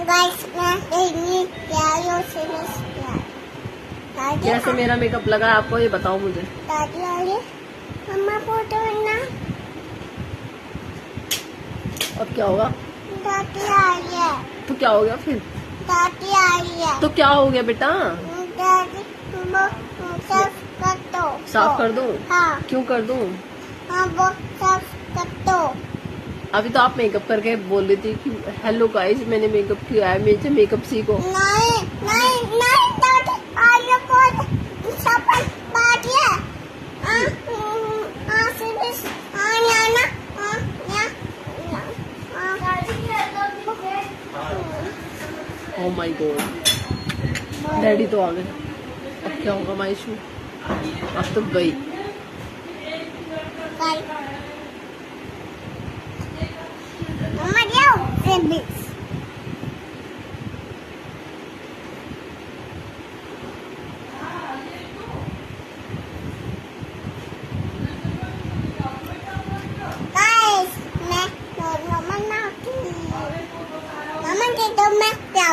Guys मैं देखनी तैयारियों से कैसे मेरा मेकअप लगा है आपको ये बताओ मुझे। दादी आ रही है, मम्मा फोटो बनना। अब क्या होगा? दादी आ रही है, तो क्या हो गया फिर? दादी आ रही है। तो क्या हो गया बेटा? दादी वो साफ कर दो। साफ कर दूं? हाँ क्यों कर दूं? हाँ वो साफ कर दो। अभी तो आप मेकअप करके बोल रही थी कि हेलो गाइस मैंने मेकअप किया है, मुझे मेकअप सीखो। नहीं नहीं नहीं दादी आ रही है, बहुत सब बात है। ओह माय गॉड, डैडी तो आ गए। अब क्या होगा माइशू? अब तो गई। मम्मा जाओ बेबीज। गाइस मैं मम्मा ना मम्मा के तो मैं क्या